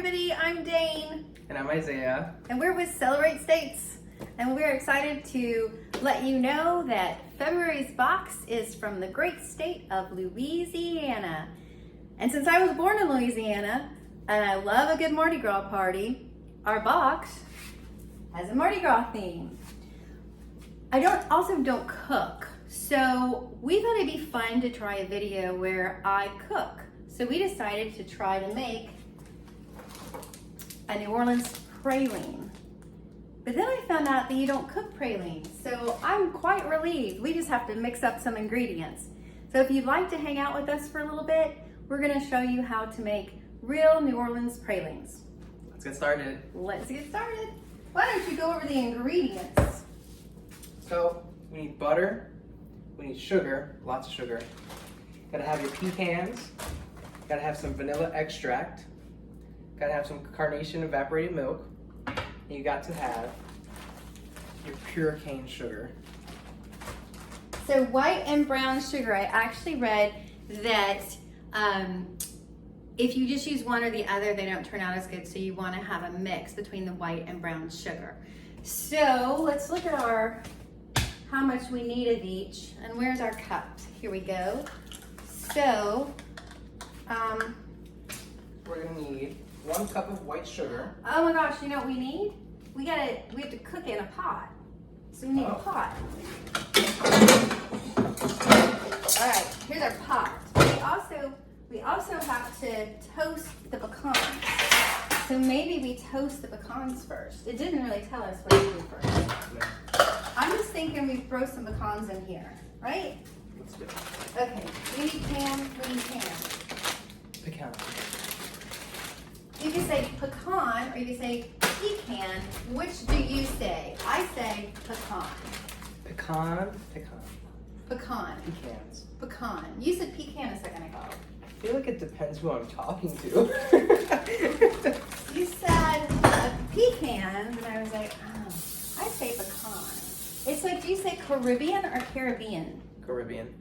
everybody, I'm Dane. And I'm Isaiah. And we're with Celebrate States. And we're excited to let you know that February's box is from the great state of Louisiana. And since I was born in Louisiana, and I love a good Mardi Gras party, our box has a Mardi Gras theme. I don't cook, so we thought it'd be fun to try a video where I cook. So we decided to try to make a New Orleans praline. But then I found out that you don't cook praline, so I'm quite relieved. We just have to mix up some ingredients. So if you'd like to hang out with us for a little bit, we're gonna show you how to make real New Orleans pralines. Let's get started. Let's get started. Why don't you go over the ingredients? So we need butter, we need sugar, lots of sugar. Gotta have your pecans, gotta have some vanilla extract, gotta have some carnation evaporated milk, and you got to have your pure cane sugar. So white and brown sugar, I actually read that if you just use one or the other, they don't turn out as good. So you want to have a mix between the white and brown sugar. So let's look at how much we need of each. And where's our cups? Here we go. So We're gonna need 1 cup of white sugar. oh my gosh, you know what we need? We have to cook it in a pot. So we need a pot. All right, here's our pot. We also have to toast the pecans. So maybe we toast the pecans first. It didn't really tell us what to do first. I'm just thinking we throw some pecans in here, right? Let's do it. Okay, we need pan. Pecan. You can say pecan or you can say pecan. Which do you say? I say pecan. Pecan. Pecan. Pecans. Pecan. You said pecan a second ago. I feel like it depends who I'm talking to. You said pecan, and I was like, oh, I say pecan. It's like, do you say Caribbean or Caribbean? Caribbean.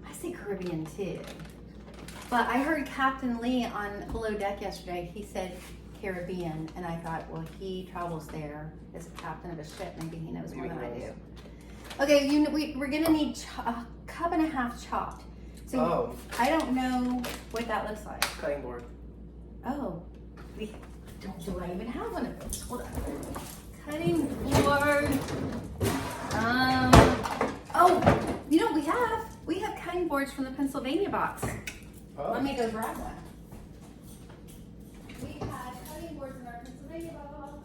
I say Caribbean too. But I heard Captain Lee on Below Deck yesterday. He said Caribbean, and I thought, well, he travels there as a captain of a ship. Maybe he knows more than I do. Okay, we're gonna need a cup and a half chopped. So I don't know what that looks like. Cutting board. Oh, do I even have one of those? Hold on. Cutting board. Oh, you know what we have cutting boards from the Pennsylvania box. Oh. Let me go grab one. We had cutting boards in our Pennsylvania box.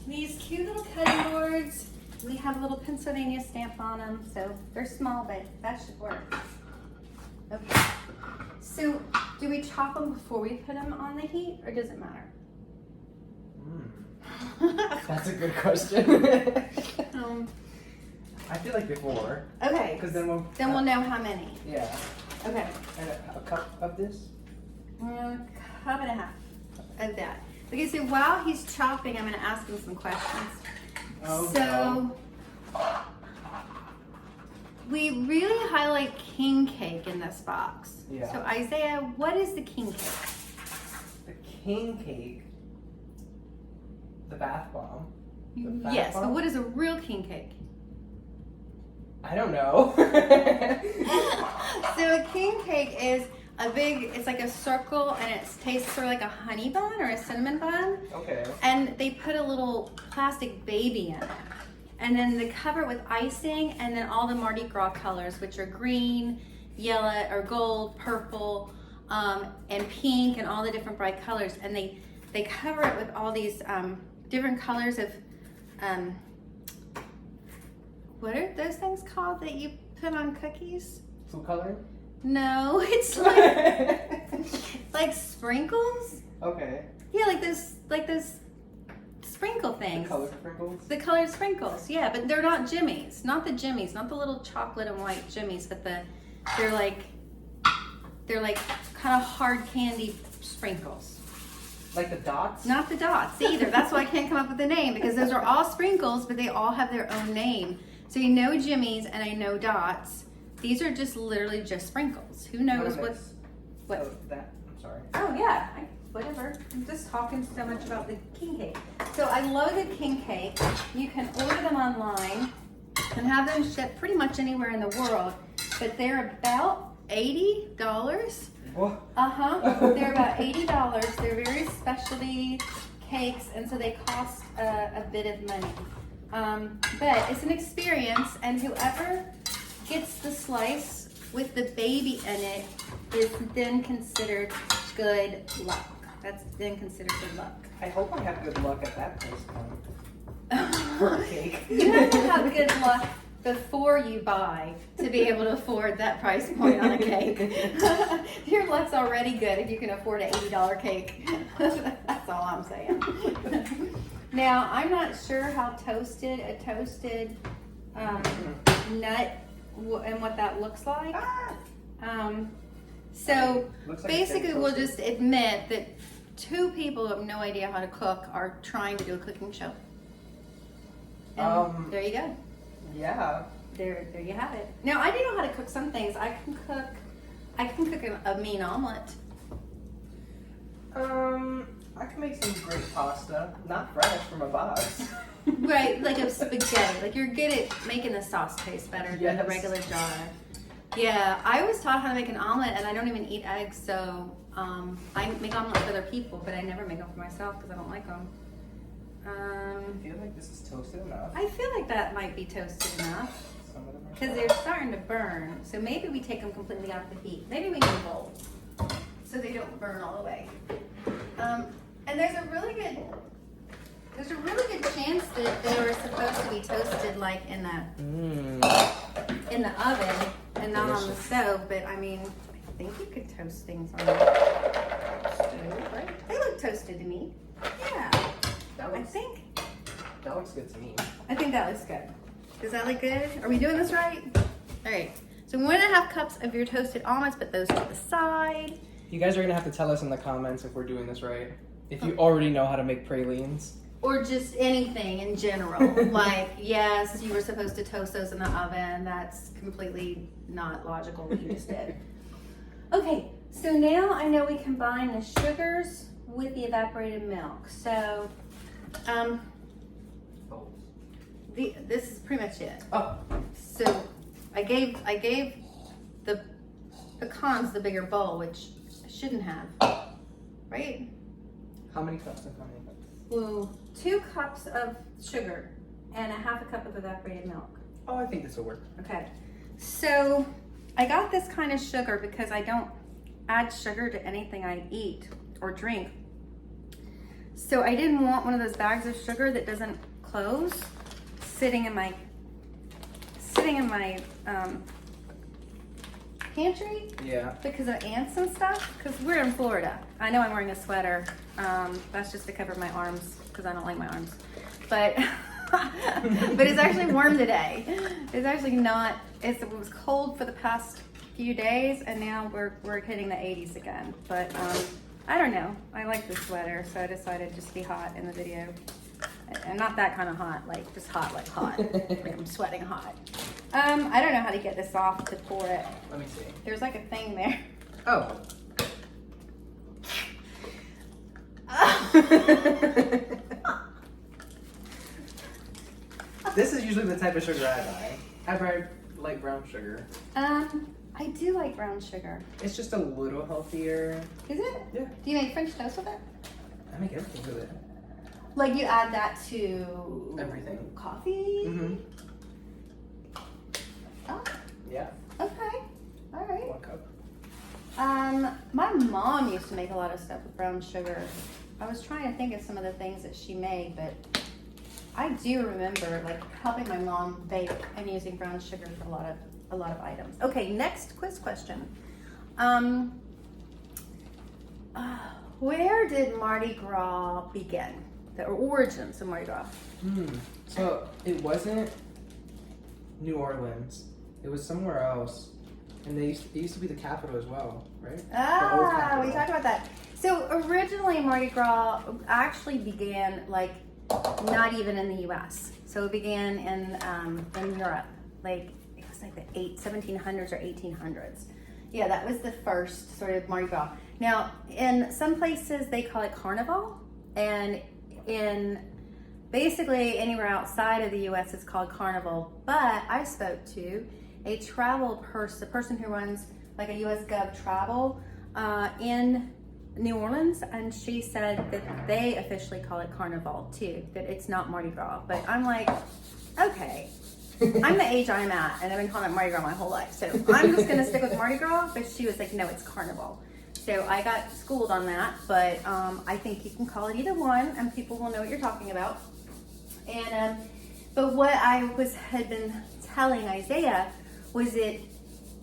These cute little cutting boards, we have a little Pennsylvania stamp on them, so they're small, but that should work. Okay, so do we chop them before we put them on the heat, or does it matter? That's a good question. I feel like before. Okay, Because then we'll know how many. Yeah. Okay, And a cup of this? cup and a half of that. Okay, so while he's chopping, I'm going to ask him some questions. Oh, so, we really highlight king cake in this box. Yeah. So Isaiah, what is the king cake? The king cake. The bath bomb. The bath Yes, bomb? but what is a real king cake? I don't know. So a king cake is it's like a circle, and it tastes sort of like a honey bun or a cinnamon bun. Okay. And they put a little plastic baby in it. And then they cover it with icing, and then all the Mardi Gras colors, which are green, yellow, or gold, purple, and pink, and all the different bright colors. And they cover it with all these different colors of, what are those things called that you put on cookies? Food coloring? No, it's like sprinkles. Okay. Yeah, like those sprinkle things. The color sprinkles? The colored sprinkles, yeah, but they're not jimmies. Not the jimmies, not the little chocolate and white jimmies, but they're like kind of hard candy sprinkles. Like the dots? Not the dots either. That's why I can't come up with the name, because those are all sprinkles, but they all have their own name. So you know Jimmy's and I know Dot's. These are just literally just sprinkles. Who knows what? Oh, that. I'm sorry. Oh yeah, whatever. I'm just talking so much about the king cake. So I love the king cake. You can order them online and have them shipped pretty much anywhere in the world, but they're about $80. What? They're about $80. They're very specialty cakes, and so they cost a bit of money. But it's an experience, and whoever gets the slice with the baby in it is then considered good luck. That's then considered good luck. I hope I have good luck at that price point. For a cake. You have to have good luck before you buy to be able to afford that price point on a cake. Your luck's already good if you can afford an $80 cake. That's all I'm saying. Now, I'm not sure how a toasted nut and what that looks like. So Looks like basically, it's we'll toasted. just admit that two people who have no idea how to cook are trying to do a cooking show. And there you go. Yeah. There you have it. Now I do know how to cook some things. I can cook a mean omelet. I can make some great pasta, not fresh from a box. Right, like a spaghetti. Like you're good at making the sauce taste better than the Yes. regular jar. Yeah, I was taught how to make an omelet, and I don't even eat eggs, so I make omelets for other people, but I never make them for myself because I don't like them. I feel like this is toasted enough. I feel like that might be toasted enough Some of them are because they're starting to burn. So maybe we take them completely out of the heat. Maybe we need a bowl so they don't burn all the way. And there's a really good chance that they were supposed to be toasted like in the oven and not on the stove. But I mean, I think you could toast things on the stove, right? They look toasted to me. Yeah, I think That looks good to me. that looks good. Does that look good? Are we doing this right? All right. So 1.5 cups of your toasted almonds. Put those to the side. You guys are gonna have to tell us in the comments if we're doing this right. If you already know how to make pralines. Or just anything in general. Like, yes, you were supposed to toast those in the oven. That's completely not logical what you just did. Okay, so now I know we combine the sugars with the evaporated milk. So, this is pretty much it. Oh. So, I gave the pecans the bigger bowl, which I shouldn't have, right? How many cups and how many cups? Well, 2 cups of sugar and 1/2 cup of evaporated milk. Oh, I think this will work. Okay. So I got this kind of sugar because I don't add sugar to anything I eat or drink. So I didn't want one of those bags of sugar that doesn't close sitting in my pantry. Yeah. Because of ants and stuff, because we're in Florida. I know I'm wearing a sweater. That's just to cover my arms because I don't like my arms. But but it's actually warm today. It's actually not. It was cold for the past few days, and now we're hitting the 80s again. But I don't know. I like the sweater, so I decided just to be hot in the video. And not that kind of hot, like just hot, like hot. Like I'm sweating hot. I don't know how to get this off to pour it. Let me see. There's like a thing there. Oh. This is usually the type of sugar I buy. I buy light brown sugar. I do like brown sugar. It's just a little healthier. Is it? Yeah. Do you make French toast with it? I make everything with it. Like you add that to Everything. coffee? Mm-hmm. Oh, Yeah. okay. All right. 1 cup. My mom used to make a lot of stuff with brown sugar. I was trying to think of some of the things that she made, but I do remember like helping my mom bake and using brown sugar for a lot of items. Okay, next quiz question. Where did Mardi Gras begin? The origins of Mardi Gras. So it wasn't New Orleans. It was somewhere else. And it used to be the capital as well, right? The old We capital. talked about that. So originally Mardi Gras actually began like not even in the U.S. So it began in Europe, like it was like the 1700s or 1800s. Yeah, that was the first sort of Mardi Gras. Now, in some places they call it Carnival, and in basically anywhere outside of the U.S. it's called Carnival. But I spoke to a a person who runs like a U.S. Gov travel in New Orleans, and she said that they officially call it Carnival too, that it's not Mardi Gras. But I'm like, okay, I'm the age I'm at, and I've been calling it Mardi Gras my whole life, so I'm just gonna stick with Mardi Gras. But she was like, no, it's Carnival. So I got schooled on that, but I think you can call it either one, and people will know what you're talking about. And but what I had been telling Isaiah was that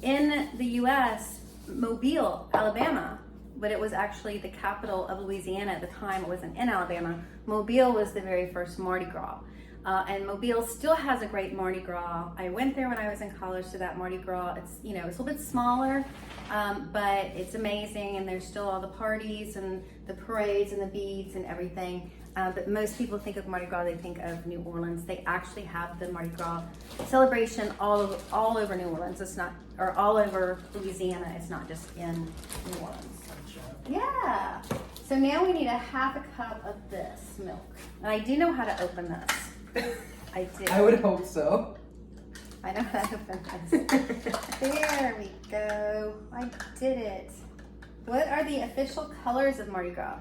in the U.S., Mobile, Alabama, but it was actually the capital of Louisiana at the time. It wasn't in Alabama. Mobile was the very first Mardi Gras. And Mobile still has a great Mardi Gras. I went there when I was in college to that Mardi Gras. It's, it's a little bit smaller, but it's amazing. And there's still all the parties and the parades and the beads and everything. But most people think of Mardi Gras, they think of New Orleans. They actually have the Mardi Gras celebration all over New Orleans. It's not, or all over Louisiana. It's not just in New Orleans. Yeah. So now we need a half a cup of this milk. And I do know how to open this. I do. I would hope so. I know how to open this. There we go. I did it. What are the official colors of Mardi Gras?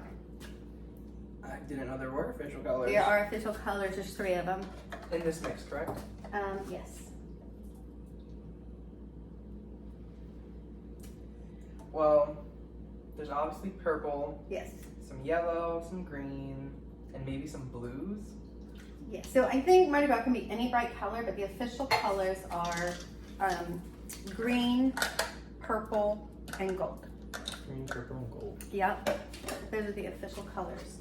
I didn't know there were official colors. There are official colors. There's 3 of them. In this mix, correct? Yes. Well, there's obviously purple, Yes. some yellow, some green, and maybe some blues. Yes. So I think Mardi Gras can be any bright color, but the official colors are green, purple, and gold. Green, purple, and gold. Yep. Those are the official colors.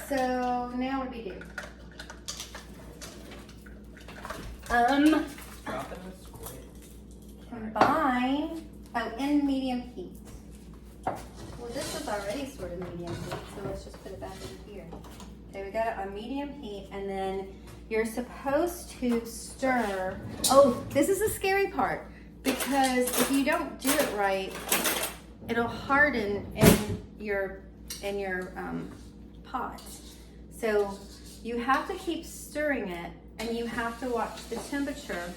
So now what do we do? Drop in the squid. Combine, in medium heat. Well, this was already sort of medium heat, so let's just put it back in here. Okay, we got it on medium heat, and then you're supposed to stir. Oh, this is the scary part, because if you don't do it right, it'll harden in your pot. So you have to keep stirring it, and you have to watch the temperature,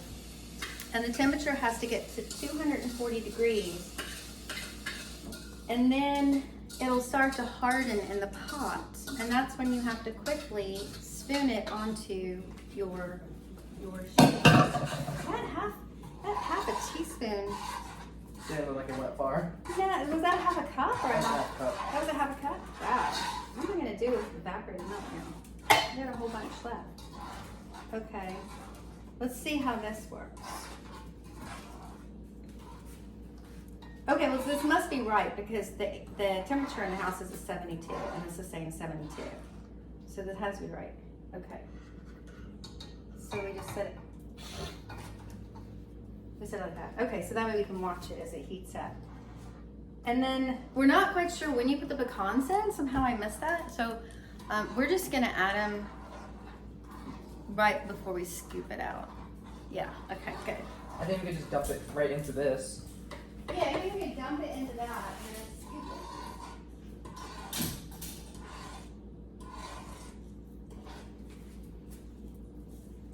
and the temperature has to get to 240 degrees, and then it'll start to harden in the pot, and that's when you have to quickly spoon it onto your sheet. That half a teaspoon. Yeah, look like it went far. Yeah, was that half a cup or a Half cup. That was a half a cup? Wow. What am I gonna do with evaporated milk now? I got a whole bunch left. Okay. Let's see how this works. Okay, well this must be right because the temperature in the house is a 72 and this is saying 72. So this has to be right. Okay. So we just set it. We set it like that. Okay, so that way we can watch it as it heats up. And then we're not quite sure when you put the pecans in. Somehow I missed that. So we're just gonna add them right before we scoop it out. Yeah, okay, good. I think we could just dump it right into this. Yeah, I think we can dump it into that and then scoop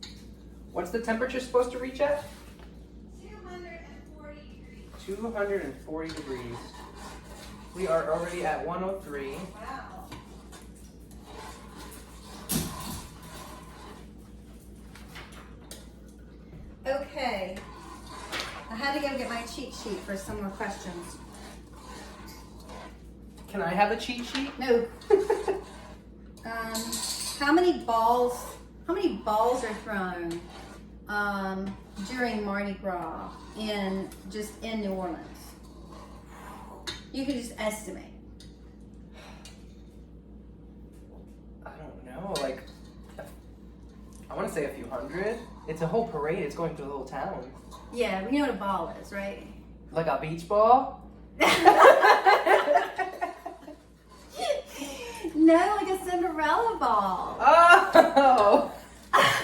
it. What's the temperature supposed to reach at? 240 degrees. 240 degrees. We are already at 103. Wow. Okay. I had to go get my cheat sheet for some more questions. Can I have a cheat sheet? No. How many balls are thrown during Mardi Gras in New Orleans? You can just estimate. I don't know, like, I want to say a few hundred. It's a whole parade. It's going through the whole town. Yeah, we know what a ball is, right? Like No, a beach ball? No, like a Cinderella ball. Oh! I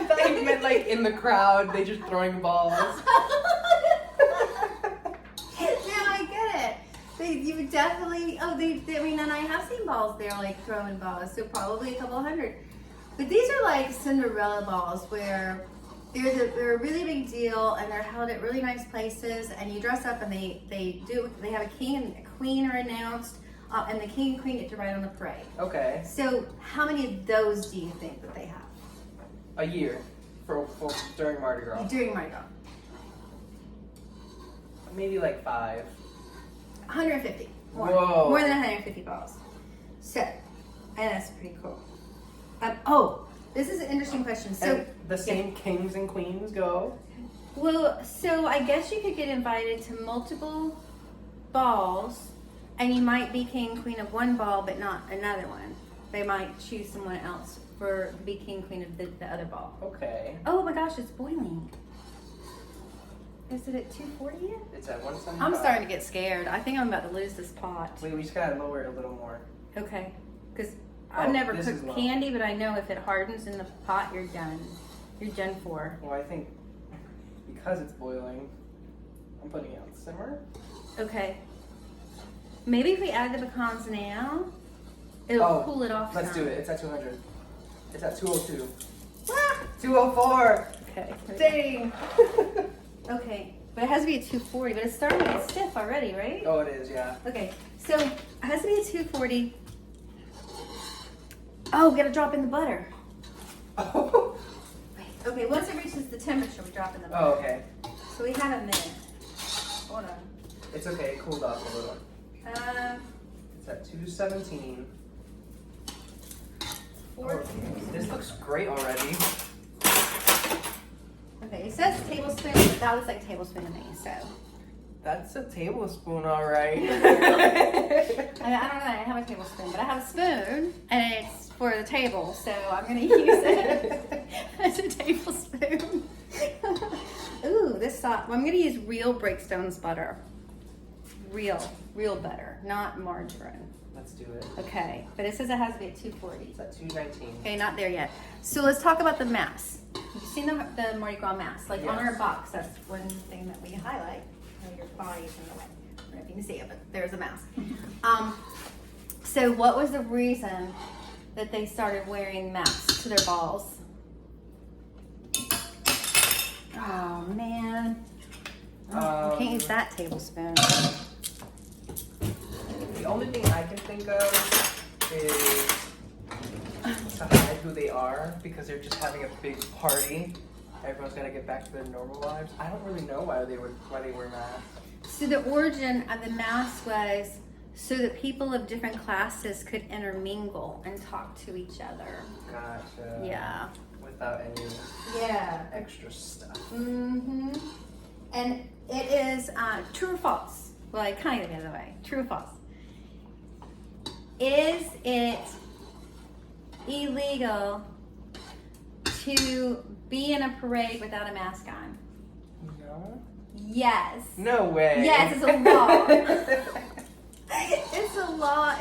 thought you meant like in the crowd, they just throwing balls. Now I get it. You would definitely, I mean, and I have seen balls there like throwing balls, so probably a couple hundred. But these are like Cinderella balls where they're a really big deal and they're held at really nice places, and you dress up and they have a king and a queen are announced, and the king and queen get to ride on the parade. Okay. So how many of those do you think that they have? A year for during Mardi Gras. During Mardi Gras. Maybe like 5. 150. More. Whoa. More than 150 balls. So, and that's pretty cool. Oh, this is an interesting question. So, And the same kings and queens go? well, so I guess you could get invited to multiple balls, and you might be king and queen of one ball, but not another one. They might choose someone else for to be king and queen of the other ball. Okay. Oh my gosh, it's boiling. Is it at 240 yet? It's at 175. I'm starting to get scared. I think I'm about to lose this pot. Wait, we just gotta lower it a little more. Okay, because Oh, I've never this is cooked low. candy, but I know if it hardens in the pot, you're done. You're done for. Well, I think because it's boiling, I'm putting it on simmer. Okay. Maybe if we add the pecans now, it'll cool it off. Let's some. do it. It's at 200. It's at 202. Ah! 204. Okay. Dang. Okay, but it has to be at 240, but it's starting to get stiff already, right? Oh, it is, yeah. Okay, so it has to be at 240. Oh, we gotta drop in the butter. Oh, Wait, okay, once it reaches the temperature, we drop in the butter. oh okay. So we have a minute. Hold on. It's okay. It cooled off a little. Uh, It's at 217. four. This looks great already. Okay, it says tablespoon, but that looks like tablespoon to me, so. That's a tablespoon, all right. I don't know, I have a tablespoon, but I have a spoon, and it's for the table, so I'm gonna use it as a tablespoon. Ooh, this sauce, well, I'm gonna use real Breakstone's butter. Real butter, not margarine. Let's do it. Okay, but it says it has to be at 240. It's at 219. Okay, not there yet. So let's talk about the mass. You've seen the Mardi Gras mass, like on Yes. our box. That's one thing that we highlight. Oh, your body's in the way. I don't know if you can see it, but there's a mask. So what was the reason that they started wearing masks to their balls? Oh man, I can't use that tablespoon. The only thing I can think of is to hide who they are because they're just having a big party. Everyone's got to get back to their normal lives. I don't really know why they wear masks. So the origin of the mask was so that people of different classes could intermingle and talk to each other. Gotcha. Yeah. Without any extra stuff. Mm-hmm. And it is true or false? Well, I kind of in a way. True or false? Is it illegal to be in a parade without a mask on? No. Yes. No way. Yes, it's a law.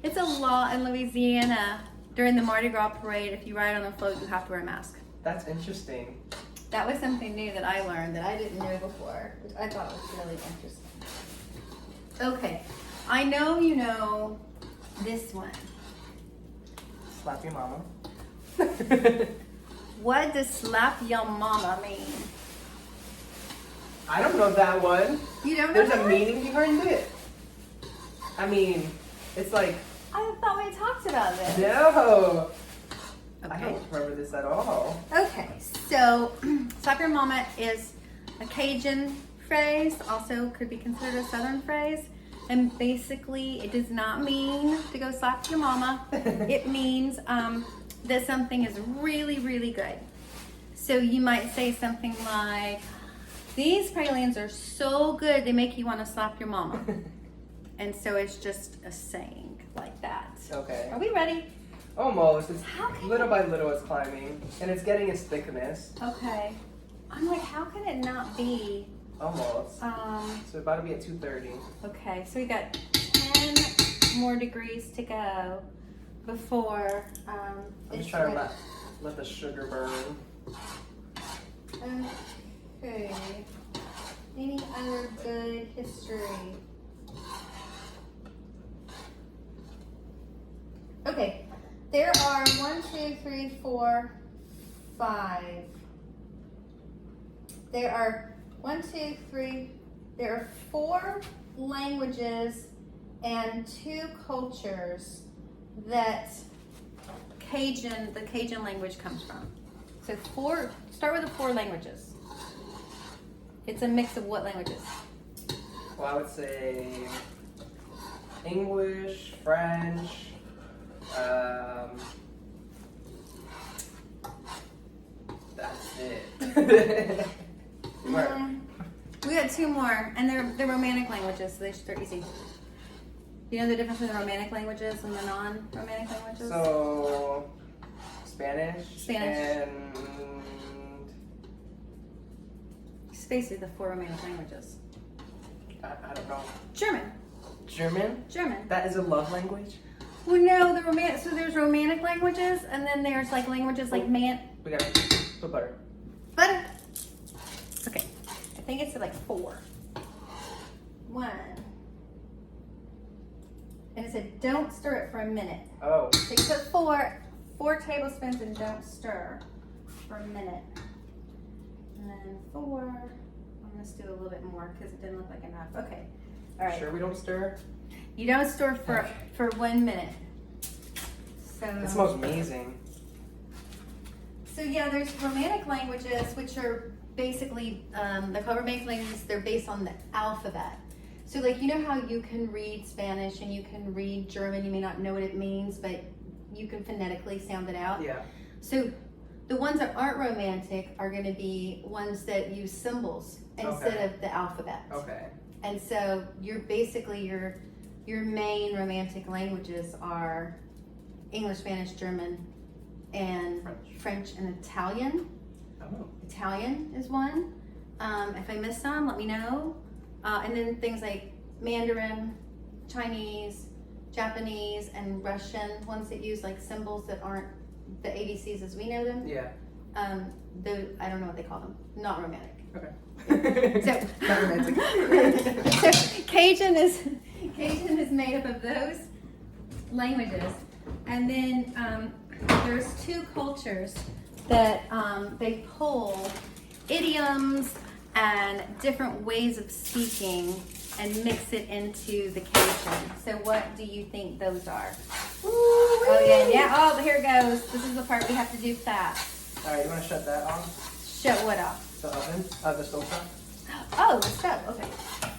It's a law in Louisiana during the Mardi Gras parade. If you ride on the float, you have to wear a mask. That's interesting. That was something new that I learned that I didn't know before, which I thought was really interesting. Okay, I know you know this one. Slap your mama. What does slap your mama mean? I don't know that one. You don't know There's that a one? meaning behind it. I mean, it's like, I thought we talked about this. no. I Okay. don't remember this at all. Okay, so slap your mama is a Cajun phrase, also could be considered a Southern phrase. And basically, it does not mean to go slap your mama. It means that something is really, really good. So you might say something like, these pralines are so good, they make you want to slap your mama. And so it's just a saying like that. Okay. Are we ready? Almost. It's How can little by little it's climbing, and it's getting its thickness. Okay. I'm like, how can it not be? Almost. So about to be at 230. Okay, so we got 10, more degrees to go before I'm it's just trying to ready. let the sugar burn. Okay. Any other good history? Okay. There are 1, 2, 3, 4, 5. There are 1, 2, 3. There are 4 languages and 2 cultures that the Cajun language comes from. So start with the 4 languages. It's a mix of what languages? Well, I would say English, French, that's it. We got 2 more, and they're Romantic languages, so they're easy. Do you know the difference between the Romantic languages and the non-Romantic languages? So, Spanish. Spanish. And It's basically the 4 Romantic languages. I don't know. German. German. German. That is a love language. Well, no, so there's Romantic languages, and then there's like languages like We got to put butter. butter. Okay, I think it's like 4. 1. And it said don't stir it for a minute. Oh. So you put 4 tablespoons and don't stir for a minute. And then 4. I'm gonna do a little bit more because it didn't look like enough. Okay. All right. Sure we don't stir? You don't stir for 1 minute. So It smells amazing. So yeah, there's Romantic languages, which are basically they're called Romantic languages. They're based on the alphabet. So like, you know how you can read Spanish and you can read German. You may not know what it means, but you can phonetically sound it out. Yeah. So the ones that aren't Romantic are going to be ones that use symbols instead of the alphabet. Okay. And so you're basically your main Romantic languages are English, Spanish, German, and French and Italian. Oh. Italian is one. If I missed some, let me know. And then things like Mandarin, Chinese, Japanese, and Russian, ones that use like symbols that aren't the ABCs as we know them. Yeah. I don't know what they call them. Not Romantic. Okay. So, Not romantic. so Cajun is made up of those languages, and then there's 2 cultures that they pull idioms and different ways of speaking and mix it into the Cajun. So what do you think those are? Oh yeah. Oh, here it goes. This is the part we have to do fast. All right, you want to shut that off? Shut what off? The oven? The stove top? Oh, the stove. Okay.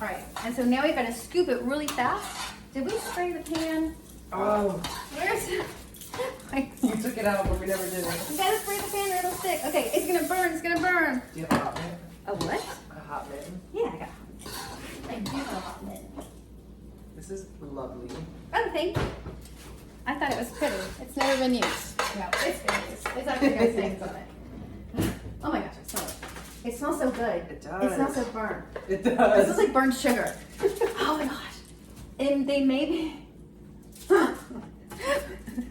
All right. And so now we've got to scoop it really fast. Did we spray the pan? Oh. Where's it? You took it out, but we never did it. You gotta spray the pan or it'll stick. Okay, it's gonna burn. It's gonna burn. Do you have a hot mitt? A what? A hot mitten? Yeah, I got. I do have a hot mitt. This is lovely. Oh, thank you. I thought it was pretty. It's never been used. No, it's been used. It's actually got stains on it. Oh my gosh, I smell it. It smells so good. It does. It smells so burnt. It This does. is like burnt sugar. Oh my gosh. And they maybe.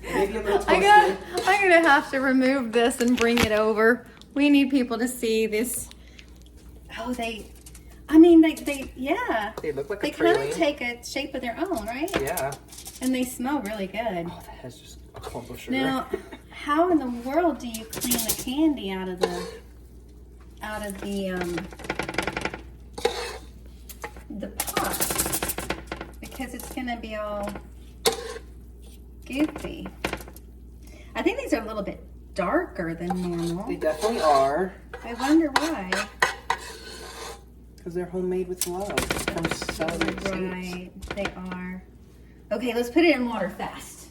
Maybe a little toasted. I'm gonna have to remove this and bring it over. We need people to see this. Oh, yeah. They look like They a kind of praline. take a shape of their own, right? Yeah. And they smell really good. Oh, that has just a clump of sugar. Now, how in the world do you clean the candy out of the pot? Because it's gonna be all goofy. I think these are a little bit darker than normal. They definitely are. I wonder why. Because they're homemade with love from Celebrate States. Right, they are. Okay, let's put it in water fast.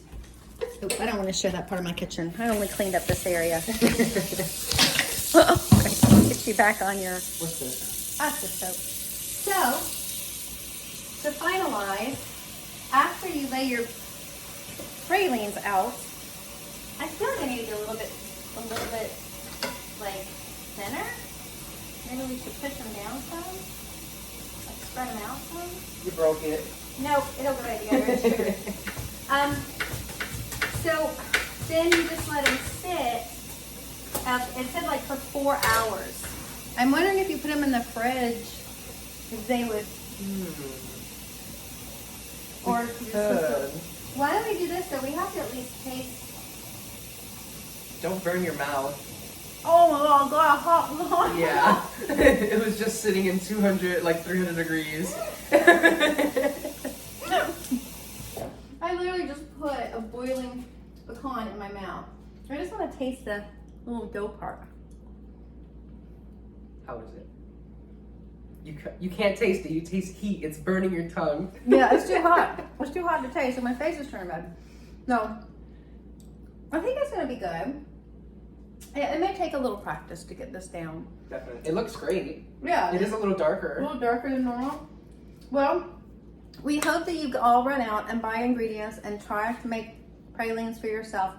Oop, I don't want to show that part of my kitchen. I only cleaned up this area. Okay, get you back on your What's this? pasta soap. So, to finalize, after you lay your pralines out, I feel like I need to get a little bit like thinner. Maybe we should push them down some. Let's spread them out some. You broke it. Nope, it'll go right together. It's sugar. So then you just let them sit. It said like for 4 hours. I'm wondering if you put them in the fridge, if they would. Or if you just why don't we do this though? We have to at least taste. Don't burn your mouth. Oh my god, hot. Yeah. It was just sitting in 300 degrees. I literally just put a boiling pecan in my mouth. I just want to taste the little dough part. How is it? You can't taste it. You taste heat. It's burning your tongue. Yeah, it's too hot. It's too hot to taste, so my face is turning red. No, I think it's gonna be good. It may take a little practice to get this down. Definitely. It looks great. Yeah, It is a little darker. a little darker than normal. Well, we hope that you all run out and buy ingredients and try to make pralines for yourself.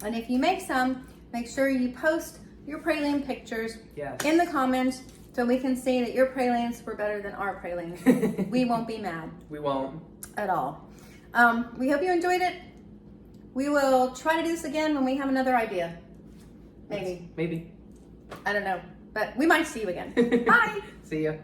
And if you make some, make sure you post your praline pictures Yes. in the comments so we can see that your pralines were better than our pralines. We won't be mad We won't. at all. We hope you enjoyed it. We will try to do this again when we have another idea. Maybe. Maybe. I don't know. But we might see you again. Bye. See ya.